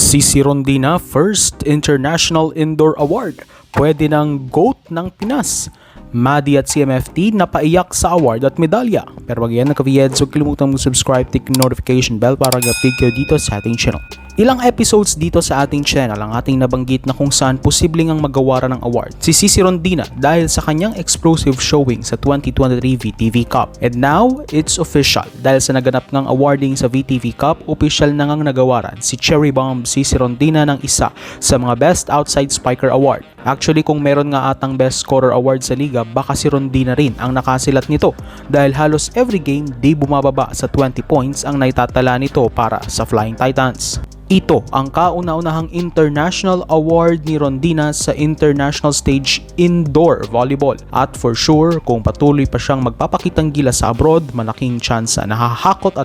Sisi Rondina First International Indoor Award. Pwede ng GOAT ng Pinas. Madi at CMFT napaiyak sa award at medalya. Pero wag yan naka-VED, so kalimutan mo subscribe, tick notification bell para mag-update kayo dito sa ating channel. Ilang episodes dito sa ating channel ang ating nabanggit na kung saan posibleng ang magawaran ng award si Sisi Rondina dahil sa kanyang explosive showing sa 2023 VTV Cup. And now, it's official. Dahil sa naganap ng awarding sa VTV Cup, official na ngang nagawaran si Cherry Bomb Sisi Rondina ng isa sa mga Best Outside Spiker Award. Actually, kung meron nga atang Best Scorer Award sa liga, baka si Rondina rin ang nakasilat nito dahil halos every game di bumababa sa 20 points ang naitatala nito para sa Flying Titans. Ito ang kauna-unahang international award ni Rondina sa international stage indoor volleyball. At for sure, kung patuloy pa siyang magpapakitang gilas sa abroad, malaking tsansa na hahakot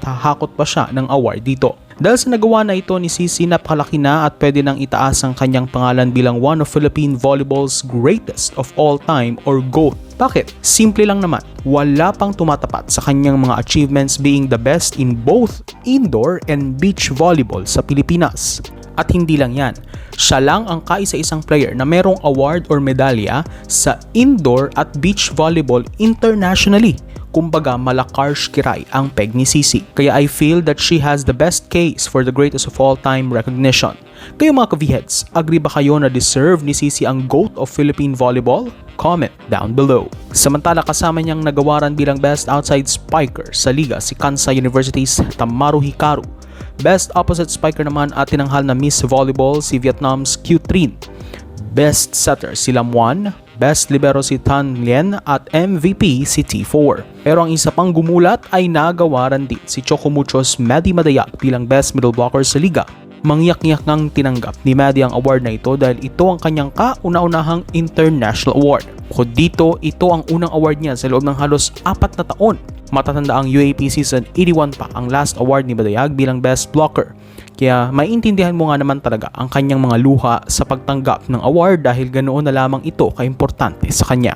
pa siya ng award dito. Dahil sa nagawa na ito ni Sisi, napakalaki na at pwede nang itaas ang kanyang pangalan bilang one of Philippine volleyball's greatest of all time or GOAT. Bakit? Simple lang naman. Wala pang tumatapat sa kanyang mga achievements being the best in both indoor and beach volleyball sa Pilipinas. At hindi lang yan, siya lang ang kaisa-isang player na merong award or medalya sa indoor at beach volleyball internationally. Kumbaga, malakarsh kiray ang peg ni Sisi. Kaya I feel that she has the best case for the greatest of all time recognition. Kayo mga ka-VHeads, agree ba kayo na deserve ni Sisi ang GOAT of Philippine Volleyball? Comment down below. Samantala, kasama niyang nagawaran bilang Best Outside Spiker sa liga si Kansai University's Tamaru Hikaru. Best Opposite Spiker naman at tinanghal na Miss Volleyball si Vietnam's Q Trin. Best Setter si Lam Wan, Best Libero si Tan Lien at MVP si T4. Pero ang isa pang gumulat ay nagawaran din si Chocomucho's Maddie Madayak bilang Best Middle Blocker sa liga. Mangyak-ngyak ngang tinanggap ni Maddie ang award na ito dahil ito ang kanyang kauna-unahang international award. Bukod dito, ito ang unang award niya sa loob ng halos 4 na taon. Matatanda ang UAP Season 81 pa ang last award ni Madayag bilang Best Blocker. Kaya maintindihan mo nga naman talaga ang kanyang mga luha sa pagtanggap ng award dahil ganoon na lamang ito kaimportante sa kanya.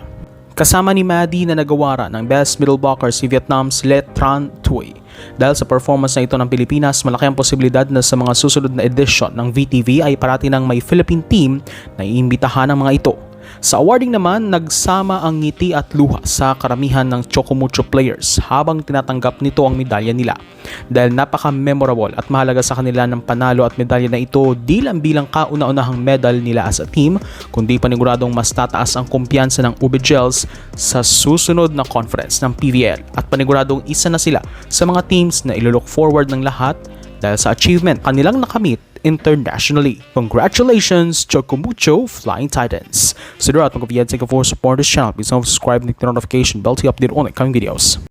Kasama ni Maddie na nagawara ng Best Middle Blocker si Vietnam's Le Tran Thuy. Dahil sa performance na ito ng Pilipinas, malaki ang posibilidad na sa mga susunod na edisyon ng VTV ay parati ng may Philippine team na iimbitahan ng mga ito. Sa awarding naman, nagsama ang ngiti at luha sa karamihan ng Chocomucho players habang tinatanggap nito ang medalya nila. Dahil napaka-memorable at mahalaga sa kanila ng panalo at medalya na ito di lang bilang kauna-unahang medal nila as a team, kundi paniguradong mas tataas ang kumpiyansa ng Ube Gels sa susunod na conference ng PVL at paniguradong isa na sila sa mga teams na ilo-look forward ng lahat dahil sa achievement kanilang nakamit internationally. Congratulations, Chocomucho Flying Titans! So, do not forget to support this channel. Please subscribe and click the notification bell to update on the coming videos.